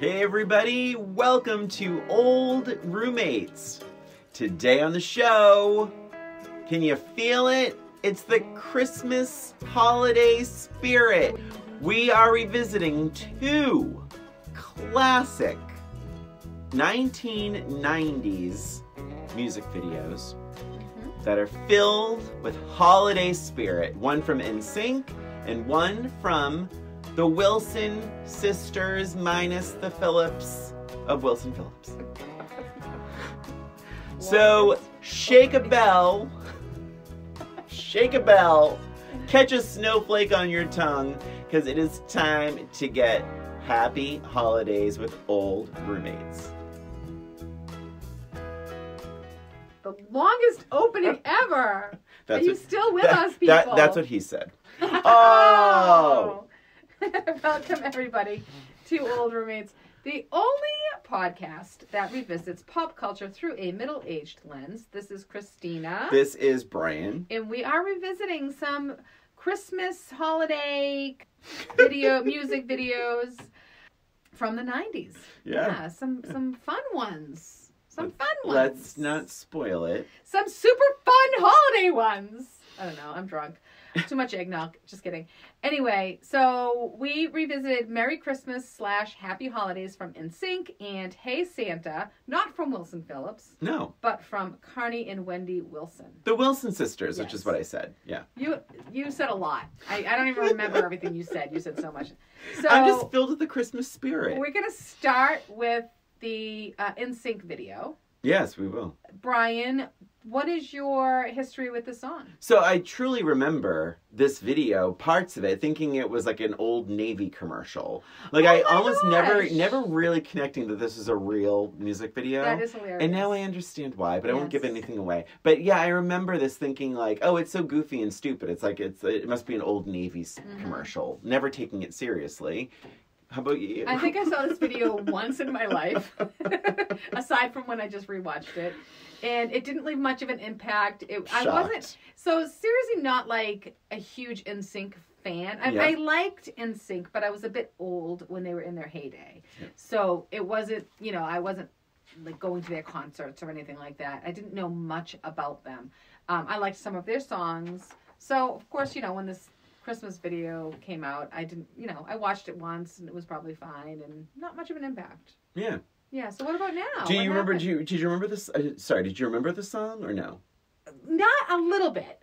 Hey everybody, welcome to Old Roommates. Today on the show, can you feel it? It's the Christmas holiday spirit. We are revisiting two classic 1990s music videos that are filled with holiday spirit. One from Nsync and one from the Wilson sisters minus the Phillips of Wilson Phillips. So, shake a bell, catch a snowflake on your tongue, because it is time to get happy holidays with old roommates. The longest opening ever. Are you still with us, people? That's what he said. Oh! Welcome, everybody, to Old Roommates, the only podcast that revisits pop culture through a middle-aged lens. This is Christina. This is Brian. And we are revisiting some Christmas holiday music videos from the 90s. Yeah, some fun ones. Let's not spoil it. Some super fun holiday ones. I don't know, I'm drunk. Too much eggnog. Just kidding. Anyway, so we revisited Merry Christmas / Happy Holidays from Nsync and Hey Santa, not from Wilson Phillips. No. But from Carnie and Wendy Wilson. The Wilson sisters, yes. Which is what I said. Yeah. You said a lot. I don't even remember everything you said. You said so much. So I'm just filled with the Christmas spirit. We're going to start with the Nsync video. Yes, we will. Brian, what is your history with the song? So I truly remember this video, parts of it, thinking it was like an old Navy commercial. Like I almost never really connecting that this is a real music video. That is hilarious. And now I understand why, but I won't give anything away. But yeah, I remember this thinking like, oh, it's so goofy and stupid. It's like it must be an old Navy commercial. Never taking it seriously. How about you? I think I saw this video once in my life, aside from when I just rewatched it. And it didn't leave much of an impact. I wasn't, so seriously not like a huge Nsync fan. I liked Nsync, but I was a bit old when they were in their heyday. Yeah. So it wasn't, I wasn't like going to their concerts or anything like that. I didn't know much about them. I liked some of their songs. So, of course, when this Christmas video came out, I didn't, I watched it once and it was probably fine and not much of an impact. Yeah. Yeah, so what about now? Do you remember, did you remember this, did you remember the song or no? Not a little bit.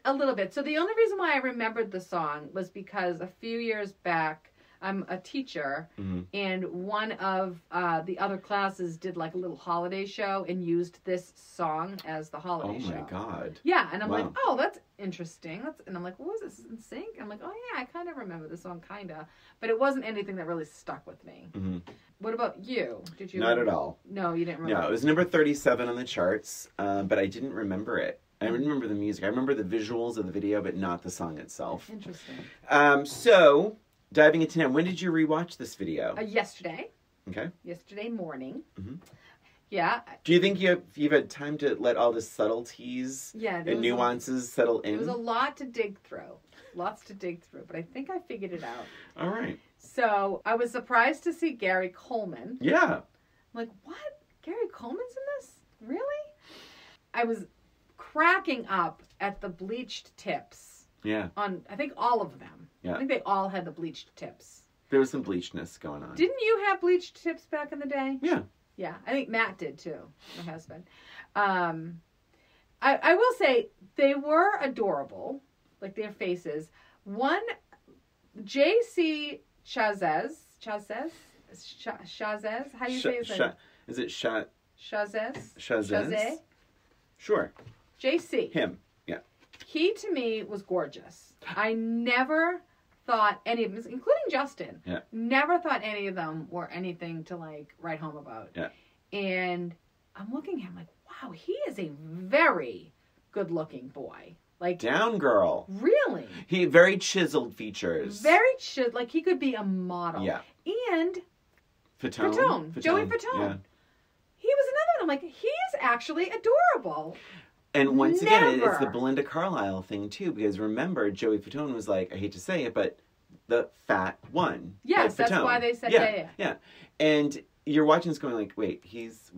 So the only reason why I remembered the song was because a few years back, I'm a teacher, and one of the other classes did like a little holiday show and used this song as the holiday show. Oh my God. Yeah, and I'm like, oh, that's interesting. And I'm like, what was this, Nsync? I'm like, oh yeah, I kind of remember the song, kinda. But it wasn't anything that really stuck with me. What about you? Did you? Not at all. No, you didn't remember. No, it was number 37 on the charts, but I didn't remember it. I remember the music. I remember the visuals of the video, but not the song itself. Interesting. So, diving into now, when did you rewatch this video? Yesterday. Okay. Yesterday morning. Yeah. Do you think you've had time to let all the subtleties and nuances settle in? There was a lot to dig through. Lots to dig through, but I think I figured it out. All right. So, I was surprised to see Gary Coleman. Yeah. I'm like, what? Gary Coleman's in this? Really? I was cracking up at the bleached tips. Yeah. On, I think, all of them. Yeah. I think they all had the bleached tips. There was some bleachness going on. Didn't you have bleached tips back in the day? Yeah. Yeah. I think Matt did, too. My husband. I will say, they were adorable. Like, their faces. One, J.C. Chazes. How do you say his name? Is it Chazes? Chazes? Sure. J.C. Him. Yeah. He, to me, was gorgeous. I never thought any of them, including Justin, never thought any of them were anything to, like, write home about. Yeah. And I'm looking at him like, wow, he is a very good-looking boy. Like, down girl. Really? He very chiseled features. Very chiseled. Like, he could be a model. Yeah. And Fatone. Joey Fatone. Yeah. He was another one. I'm like, he is actually adorable. And once again, it's the Belinda Carlisle thing, too, because remember, Joey Fatone was like, I hate to say it, but the fat one. Yes, like that's why they said yeah. And you're watching this going like, wait, he's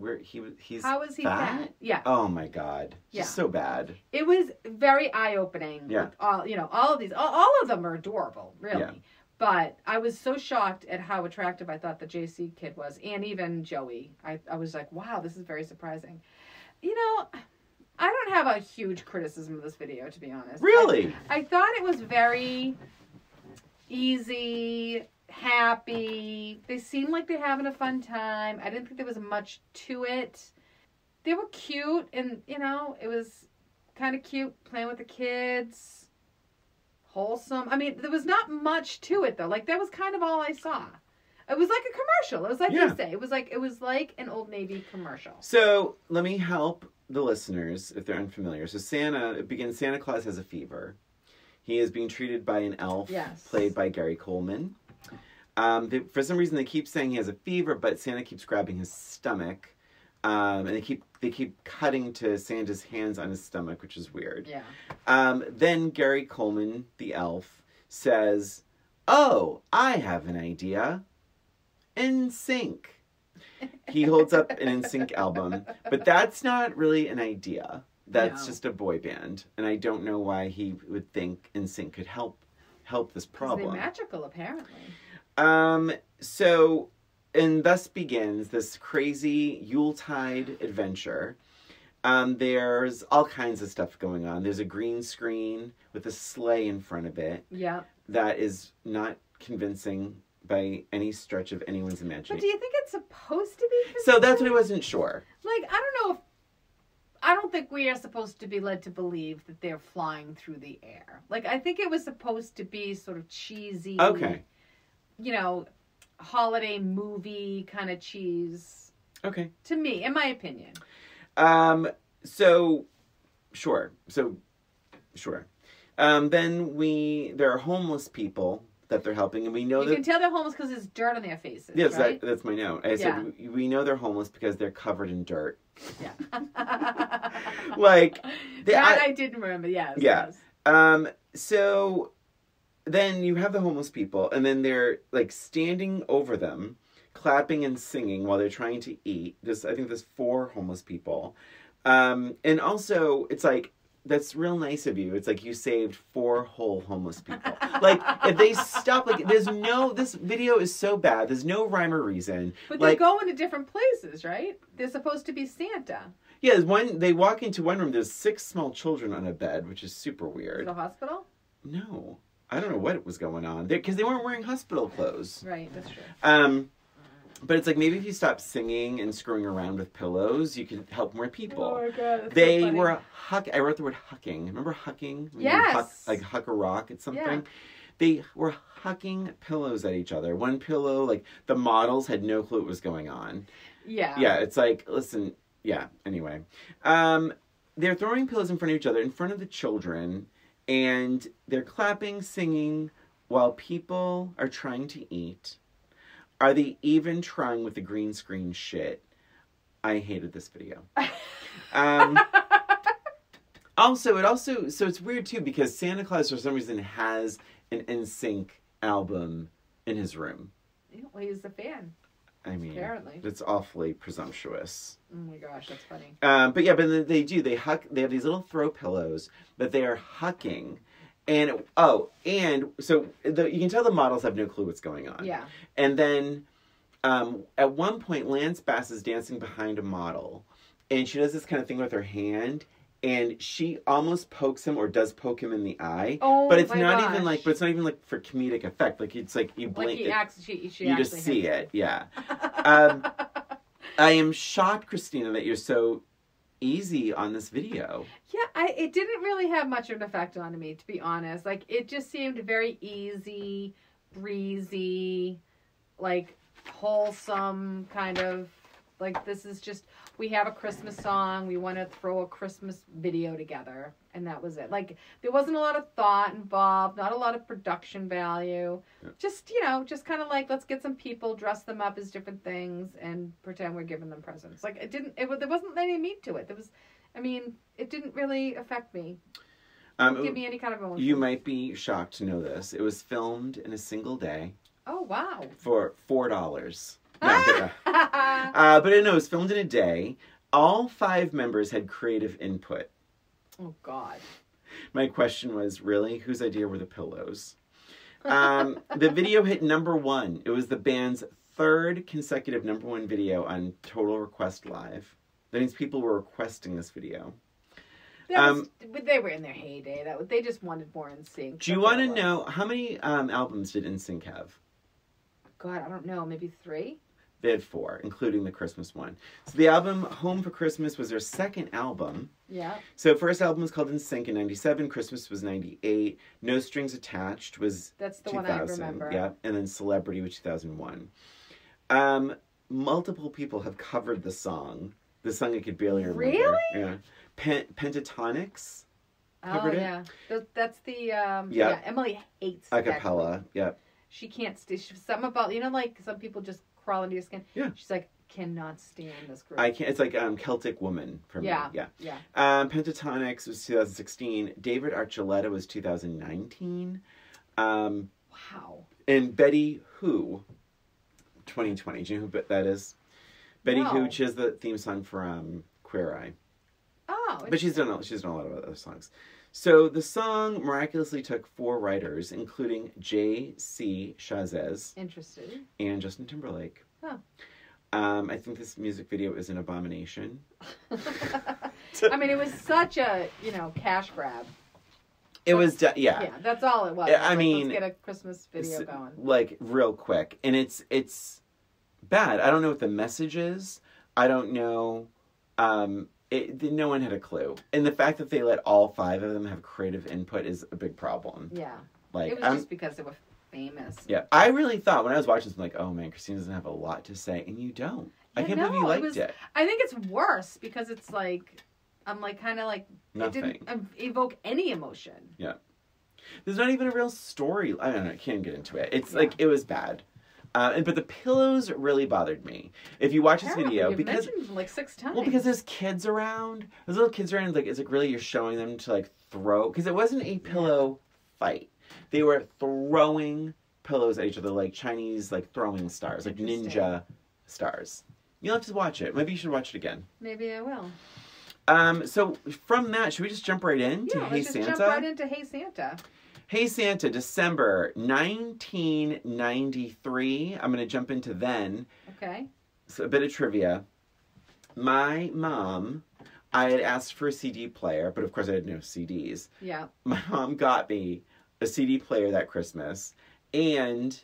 how is he fat? Yeah. Oh my God. Yeah. Just so bad. It was very eye-opening. Yeah. All of these, all of them are adorable, really. Yeah. But I was so shocked at how attractive I thought the JC kid was, and even Joey. I was like, wow, this is very surprising. You know, I don't have a huge criticism of this video, to be honest. Really? I thought it was very easy, happy. They seemed like they're having a fun time. I didn't think there was much to it. They were cute, and, you know, it was kind of cute playing with the kids. Wholesome. I mean, there was not much to it, though. Like, that was kind of all I saw. It was like a commercial. It was like you say. It was like an Old Navy commercial. So, let me help the listeners if they're unfamiliar. So, Santa Claus has a fever. He is being treated by an elf played by Gary Coleman. For some reason, they keep saying he has a fever, but Santa keeps grabbing his stomach. And they keep cutting to Santa's hands on his stomach, which is weird. Yeah. Then Gary Coleman, the elf, says, "Oh, I have an idea. Nsync." He holds up an Nsync album, but that's not really an idea. That's just a boy band, and I don't know why he would think Nsync could help this problem. They're magical, apparently. And thus begins this crazy Yuletide adventure. There's all kinds of stuff going on. There's a green screen with a sleigh in front of it. Yeah. That is not convincing by any stretch of anyone's imagination. But do you think it's supposed to be convincing? So that's what I wasn't sure. Like, I don't think we are supposed to be led to believe that they're flying through the air. Like, I think it was supposed to be sort of cheesy. Okay. You know, holiday movie kind of cheese. Okay. To me, in my opinion. Sure. Then there are homeless people that they're helping, and we know you can tell they're homeless because there's dirt on their faces. Yes, right? that's my note. I said we know they're homeless because they're covered in dirt. Yeah. Like I didn't remember. Yes. Yeah. Yes. So then you have the homeless people, and then they're like standing over them, clapping and singing while they're trying to eat. I think there's 4 homeless people. And also, it's like, that's real nice of you. It's like you saved 4 whole homeless people. Like, if they stop, like, this video is so bad. There's no rhyme or reason. But they go into different places, right? They're supposed to be Santa. Yeah, they walk into one room, there's 6 small children on a bed, which is super weird. Is it a hospital? No. I don't know what was going on there, because they weren't wearing hospital clothes. Right, that's true. But it's like, maybe if you stop singing and screwing around with pillows, you can help more people. Oh my God, they so funny. were I wrote the word hucking. Remember hucking? When yes. You huck a rock at something? Yeah. They were hucking pillows at each other. One pillow, like, the models had no clue what was going on. Yeah. Yeah, it's like, listen, yeah, anyway. They're throwing pillows in front of each other, in front of the children, and they're clapping, singing, while people are trying to eat. Are they even trying with the green screen shit? I hated this video. So it's weird too, because Santa Claus for some reason has an Nsync album in his room. Well, he's a fan. I mean, apparently. It's awfully presumptuous. Oh my gosh, that's funny. But they have these little throw pillows, but they are hucking. And so you can tell the models have no clue what's going on. Yeah. And then at one point, Lance Bass is dancing behind a model, and she does this kind of thing with her hand, and she almost pokes him or does poke him in the eye. Oh, but it's not even like for comedic effect. Like, it's like you blink. You just see it. Yeah. I am shocked, Christina, that you're so easy on this video. Yeah, it didn't really have much of an effect on me, to be honest. Like, it just seemed very easy, breezy, like, wholesome, kind of, like, this is just, we have a Christmas song, we want to throw a Christmas video together, and that was it. Like, there wasn't a lot of thought involved, not a lot of production value. Yeah. Just kind of like, let's get some people, dress them up as different things, and pretend we're giving them presents. Like, there wasn't any meat to it. It didn't really affect me. It didn't give me any kind of emotion. You might be shocked to know this. It was filmed in a single day. Oh, wow. For $4. No, but no, it was filmed in a day. All 5 members had creative input. Oh, God. My question was, really? Whose idea were the pillows? The video hit #1. It was the band's 3rd consecutive #1 video on Total Request Live. That means people were requesting this video. They were in their heyday. They just wanted more Nsync. Do you want to know, how many albums did Nsync have? God, I don't know. Maybe 3? They had 4, including the Christmas one. So the album Home for Christmas was their 2nd album. Yeah. So first album was called Nsync in 97. Christmas was 98. No Strings Attached was That's the 2000. one I remember. Yeah. And then Celebrity was 2001. Multiple people have covered the song. The song I could barely remember. Really? Yeah. Pentatonics covered it. Yeah. That's the, Emily hates a cappella. Yep. She can't some about, like some people just crawl into your skin. Yeah. She's like, cannot stand this group. I can't. It's like Celtic Woman for me. Yeah. Pentatonics was 2016. David Archuleta was 2019. Wow. And Betty Who, 2020. Do you know who that is? Betty Who, she has the theme song for Queer Eye. Oh. But she's done a lot of other songs. So the song miraculously took 4 writers, including J.C. Chazes. Interesting. And Justin Timberlake. Oh. I think this music video is an abomination. I mean, it was such a, cash grab. It was, yeah. Yeah, that's all it was. I mean, let's get a Christmas video going. Like, real quick. And it's bad. I don't know what the message is. I don't know. No one had a clue. And the fact that they let all 5 of them have creative input is a big problem. Yeah. Like, it was just because they were famous. Yeah. I really thought when I was watching this, I'm like, oh man, Christine doesn't have a lot to say. And you don't. I can't believe you liked it. I think it's worse because it's like, I'm like, kind of like, nothing. It didn't evoke any emotion. Yeah. There's not even a real story. I don't know. I can't get into it. It's like, it was bad. But the pillows really bothered me. If you watch this video, because mentioned them like 6 times. Well, because there's kids around. There's little kids around. Like, is it really you're showing them to like throw? Because it wasn't a pillow fight. They were throwing pillows at each other like Chinese like throwing stars, like ninja stars. You'll have to watch it. Maybe you should watch it again. Maybe I will. So from that, should we just jump right in to Hey Santa? Jump right into Hey Santa. Hey Santa, December 1993. I'm going to jump into then. Okay. So a bit of trivia. My mom, I had asked for a CD player, but of course I had no CDs. Yeah. My mom got me a CD player that Christmas and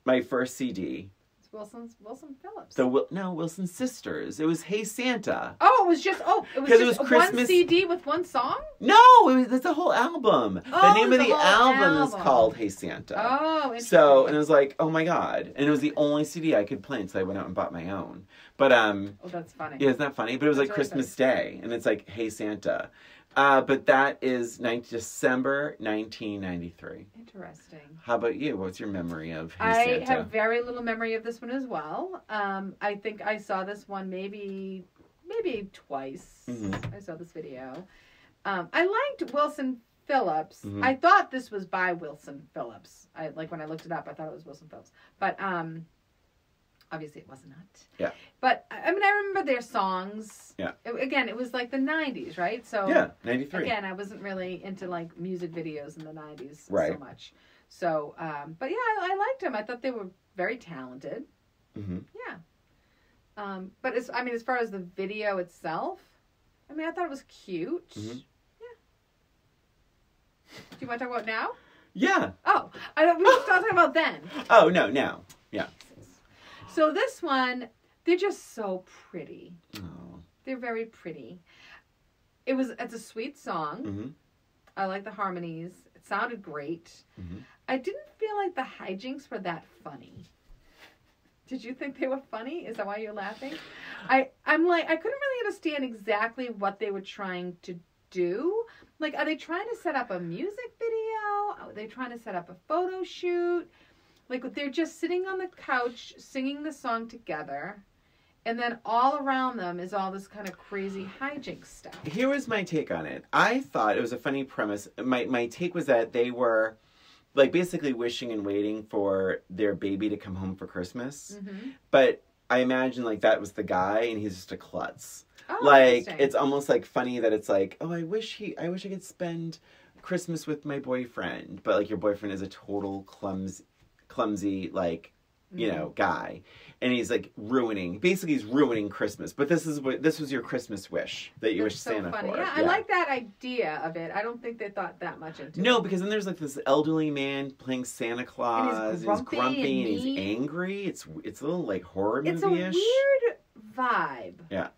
my first CD. Wilson Phillips. Wilson Sisters. It was Hey Santa. Oh, it was just Christmas. One CD with one song? No, it's a whole album. The name of the album is called Hey Santa. Oh, interesting. So, and I was like, oh my God. And it was the only CD I could play, and so I went out and bought my own. But, oh, that's funny. Yeah, it's not funny, but it was like Christmas Day, and it's like Hey Santa. But that is December 1993. Interesting. How about you? What's your memory of Hey Santa? I have very little memory of this one as well. I think I saw this one maybe twice. Mm-hmm. I saw this video. I liked Wilson Phillips. Mm-hmm. I thought this was by Wilson Phillips. When I looked it up, I thought it was Wilson Phillips. But obviously it was not. Yeah. But, I mean, I remember their songs. Yeah. It was like the 90s, right? So yeah, 93. Again, I wasn't really into, like, music videos in the 90s so much. So, but yeah, I liked them. I thought they were very talented. Mm-hmm. Yeah. But, as far as the video itself, I thought it was cute. Mm-hmm. Yeah. Do you want to talk about now? Yeah. Oh, I thought we were talking about then. Oh, no, now. Yeah. So this one, they're just so pretty. Oh. They're very pretty. It's a sweet song. Mm-hmm. I like the harmonies. It sounded great. Mm-hmm. I didn't feel like the hijinks were that funny. Did you think they were funny? Is that why you're laughing? I couldn't really understand exactly what they were trying to do. Like, are they trying to set up a music video? Are they trying to set up a photo shoot? Like, they're just sitting on the couch singing the song together, and then all around them is all this kind of crazy hijinks stuff. Here was my take on it. I thought it was a funny premise. My take was that they were, like, basically wishing and waiting for their baby to come home for Christmas. Mm-hmm. But I imagine like that was the guy and he's just a klutz. Oh, like it's almost like funny that it's like, oh, I wish I could spend Christmas with my boyfriend, but like your boyfriend is a total clumsy like, you know, guy, and he's like he's ruining Christmas. But this was your Christmas wish that you wish Santa for. Yeah, I like that idea of it. I don't think they thought that much into it. No, because then there's like this elderly man playing Santa Claus, and he's grumpy and he's angry. It's a little like horror movie-ish. It's a weird vibe. Yeah.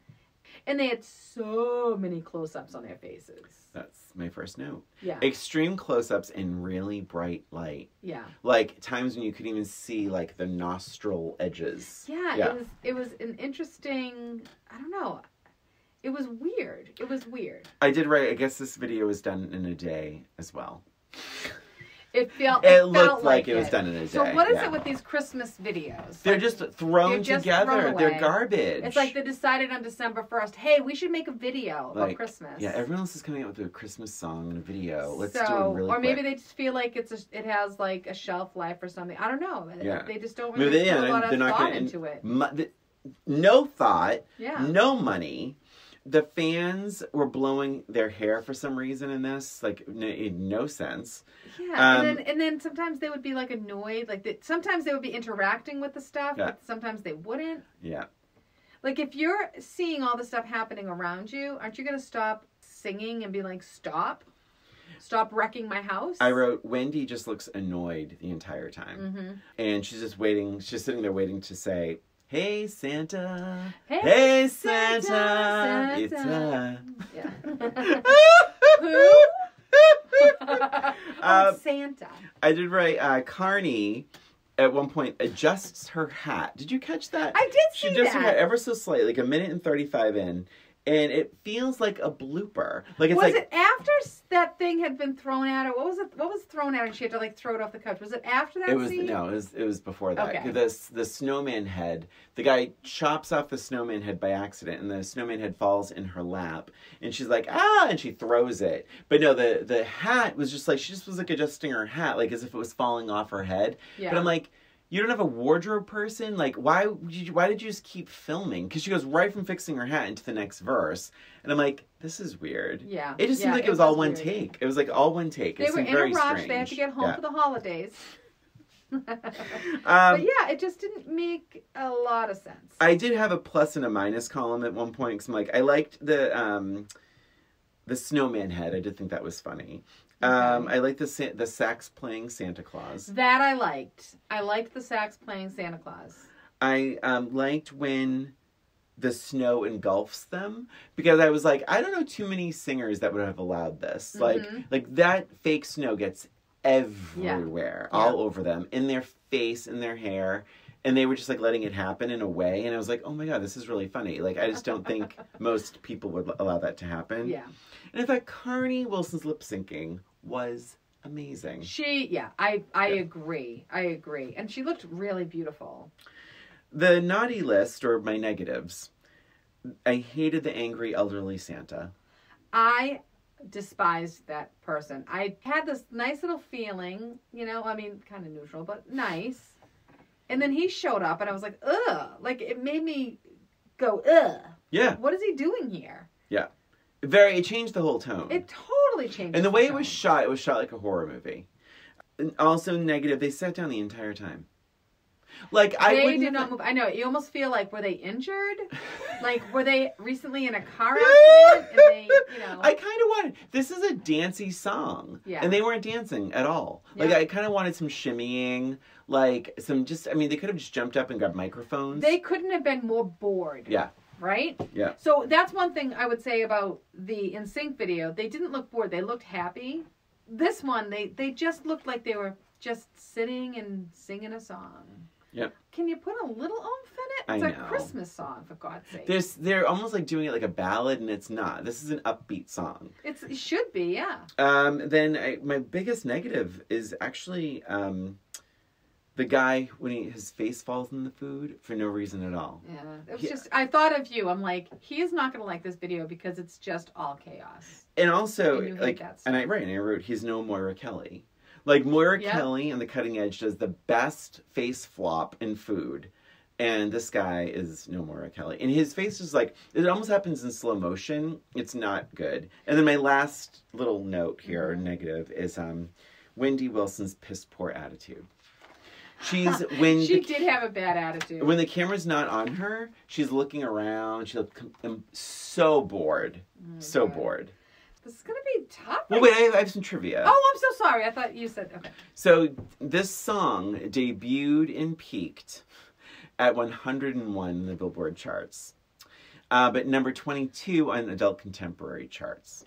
And they had so many close-ups on their faces. That's my first note. Yeah. Extreme close-ups in really bright light. Yeah. Like times when you could even see like the nostril edges. Yeah. It was an interesting, I don't know. It was weird. I did write, I guess this video was done in a day as well. It looked like it was done in a day. So what is it with these Christmas videos? They're just thrown together. They're garbage. It's like they decided on December 1st, hey, we should make a video about Christmas. Yeah, everyone else is coming out with a Christmas song and a video. Let's do it really quick. Or maybe they just feel like it has like a shelf life or something. I don't know. Yeah. They just don't really put a lot of thought into it. No thought. Yeah. No money. The fans were blowing their hair for some reason in this, like it made no sense. Yeah, and then sometimes they would be like annoyed, like sometimes they would be interacting with the stuff, but sometimes they wouldn't. Yeah. Like if you're seeing all the stuff happening around you, aren't you going to stop singing and be like, stop wrecking my house? I wrote, Wendy just looks annoyed the entire time, and she's just waiting. She's sitting there waiting to say, "Hey Santa, hey Santa, it's yeah." Who? Santa. I did write Carnie at one point adjusts her hat. Did you catch that? I did see that. She adjusts her hat ever so slightly, like a minute and 35 in. And it feels like a blooper. Like it's it after that thing had been thrown at her? What was it? What was thrown at her? And she had to like throw it off the couch. Was it after that scene? No, it was before that. Okay. The snowman head. The guy chops off the snowman head by accident, and the snowman head falls in her lap, and she's like, ah, and she throws it. But no, the hat was just like she just was like adjusting her hat, like as if it was falling off her head. Yeah. But I'm like, you don't have a wardrobe person? Like, why did you just keep filming? Because she goes right from fixing her hat into the next verse. And I'm like, this is weird. Yeah. It just seemed like it was all one take. It was like all one take. They were in a rush. Strange. They had to get home for the holidays. But yeah, it just didn't make a lot of sense. I did have a plus and a minus column at one point. Because I'm like, I liked the snowman head. I did think that was funny. Okay. I liked the sax playing Santa Claus. That I liked. I liked the sax playing Santa Claus. I liked when the snow engulfs them, because I was like, I don't know too many singers that would have allowed this. Like that fake snow gets everywhere, all over them, in their face, in their hair. And they were just like letting it happen in a way. And I was like, oh my God, this is really funny. Like, I just don't think most people would allow that to happen. Yeah. And I thought Carnie Wilson's lip syncing was amazing. I agree. I agree. And she looked really beautiful. The naughty list, or my negatives, I hated the angry elderly Santa. I despised that person. I had this nice little feeling, kind of neutral, but nice. And then he showed up, and I was like, ugh. Like, it made me go, ugh. Yeah. What is he doing here? Yeah. It changed the whole tone. It totally changed. And the way it was shot like a horror movie. And also negative, they sat down the entire time. Like, they did not move. I know. You almost feel like, were they injured? Like, were they recently in a car accident? And they, I kind of wanted... This is a dancey song. Yeah. And they weren't dancing at all. Like, I kind of wanted some shimmying. Like, they could have just jumped up and grabbed microphones. They couldn't have been more bored. Yeah. Right? Yeah. So that's one thing I would say about the Nsync video. They didn't look bored. They looked happy. This one, they just looked like they were just sitting and singing a song. Yep. Can you put a little oomph in it? It's a Christmas song, for God's sake. They're almost like doing it like a ballad, and it's not. This is an upbeat song. It should be, yeah. Then my biggest negative is actually the guy when his face falls in the food for no reason at all. Yeah, it was just. I thought of you. I'm like, he is not going to like this video because it's just all chaos. And also, I wrote, he's no Moira Kelly. Like, Moira Kelly on The Cutting Edge does the best face flop in food And this guy is no Mariah Kelly. And his face is like, it almost happens in slow motion. It's not good. And then my last little note here, negative, is Wendy Wilson's piss poor attitude. She did have a bad attitude. When the camera's not on her, she's looking around. She looks so bored. So bored. This is going to be tough. Well, wait, I have some trivia. Oh, I'm so sorry. I thought you said, okay. So this song debuted and peaked at 101 in the Billboard charts, but number 22 on adult contemporary charts.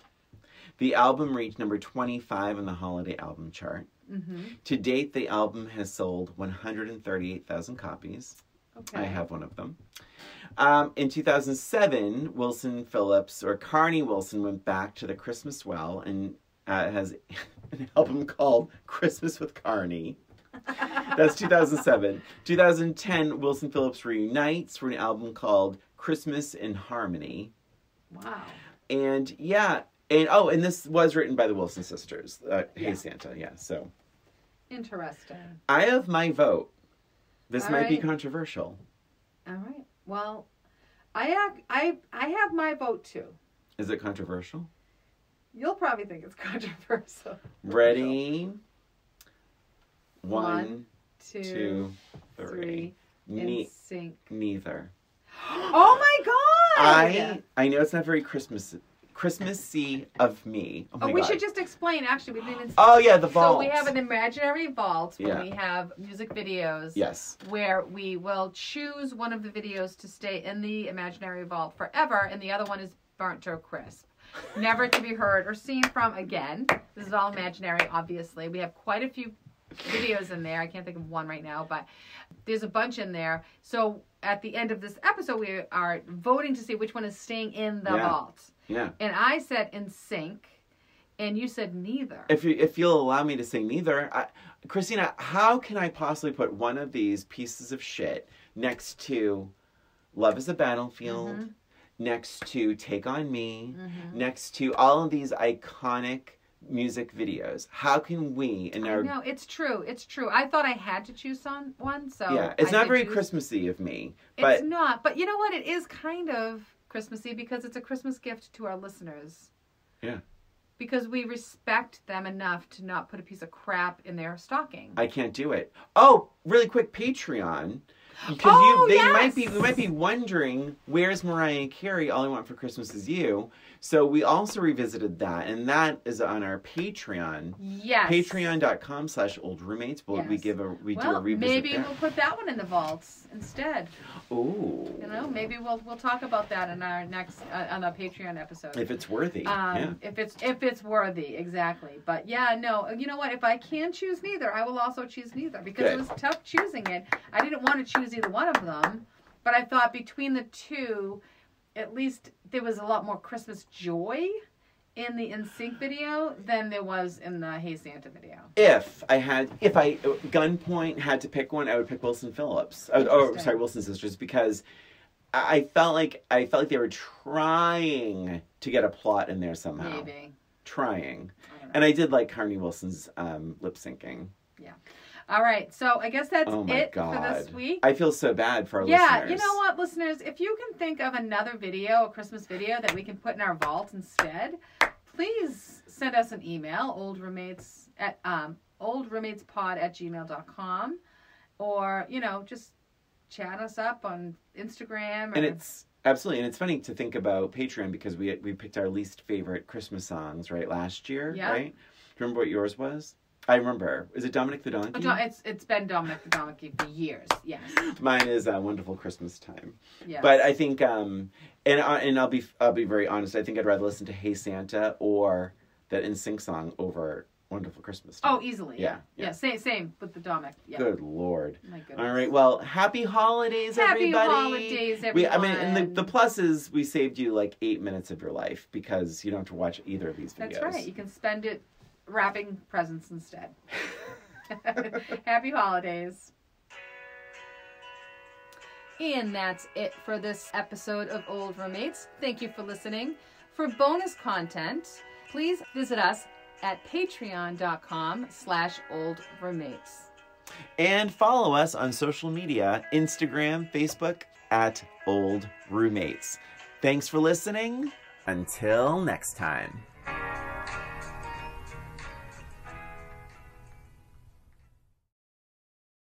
The album reached number 25 on the holiday album chart. Mm-hmm. To date, the album has sold 138,000 copies. Okay. I have one of them. In 2007, Wilson Phillips, or Carnie Wilson, went back to the Christmas well and has an album called Christmas with Carnie. That's 2007. 2010, Wilson Phillips reunites for an album called Christmas in Harmony. Wow. And yeah, and this was written by the Wilson sisters. Hey Santa, yeah. So interesting. I have my vote. This All might be right. controversial. All right. Well, I have my vote too. Is it controversial? You'll probably think it's controversial. Ready? One, two, three. Nsync. Neither. Oh my God! I know it's not very Christmassy of me. Oh my God. We should just explain. Actually, we didn't. Oh yeah, the vault. So we have an imaginary vault where Yeah. we have music videos. Yes. Where we will choose one of the videos to stay in the imaginary vault forever, and the other one is burnt to a crisp, never to be heard or seen from again. This is all imaginary, obviously. We have quite a few videos in there. I can't think of one right now, but there's a bunch in there. So at the end of this episode, we are voting to see which one is staying in the vault. Yeah. And I said Nsync, and you said neither. If you'll allow me to say neither, Christina, how can I possibly put one of these pieces of shit next to Love is a Battlefield, next to Take on Me, next to all of these iconic music videos? How can we in our... No, it's true. It's true. I thought I had to choose one, so... Yeah, it's not very Christmassy of me. But... It's not. But you know what? It is kind of Christmassy because it's a Christmas gift to our listeners. Yeah. Because we respect them enough to not put a piece of crap in their stocking. I can't do it. Oh, really quick, Patreon. Because we might be wondering, where's Mariah Carey? All I Want for Christmas Is You. So we also revisited that, and that is on our Patreon. Yes. Patreon.com/oldroommates. We do a revisit. Maybe we'll put that one in the vaults instead. Ooh. You know, maybe we'll talk about that in our next on a Patreon episode. If it's worthy. Yeah. If it's worthy, exactly. But yeah, no. You know what? If I can choose neither, I will also choose neither because It was tough choosing it. I didn't want to choose either one of them, but I thought between the two, at least there was a lot more Christmas joy in the Nsync video than there was in the Hey Santa video. If I gunpoint had to pick one, I would pick Wilson Phillips. Wilson sisters, because I felt like they were trying to get a plot in there somehow. Maybe. Trying. And I did like Carnie Wilson's lip syncing. Yeah. All right, so I guess that's for this week. I feel so bad for our listeners. Yeah, you know what, listeners? If you can think of another video, a Christmas video, that we can put in our vault instead, please send us an email, oldroommatespod@gmail.com, or, just chat us up on Instagram. And it's absolutely, and it's funny to think about Patreon because we picked our least favorite Christmas songs, right, last year, right? Do you remember what yours was? I remember. Is it Dominic the Donkey? It's been Dominic the Donkey for years. Yes. Mine is Wonderful Christmas Time. Yes. But I think, and I'll be very honest. I think I'd rather listen to Hey Santa or that Nsync song over Wonderful Christmas Time. Oh, easily. Yeah. Same with the Dominic. Yeah. Good Lord. My goodness. All right. Well, happy holidays, everybody. Happy holidays, everyone. And the plus is we saved you like 8 minutes of your life because you don't have to watch either of these videos. That's right. You can spend it wrapping presents instead. Happy holidays. And that's it for this episode of Old Roommates. Thank you for listening. For bonus content, please visit us at patreon.com/oldroommates. And follow us on social media, Instagram, Facebook, @OldRoommates. Thanks for listening. Until next time.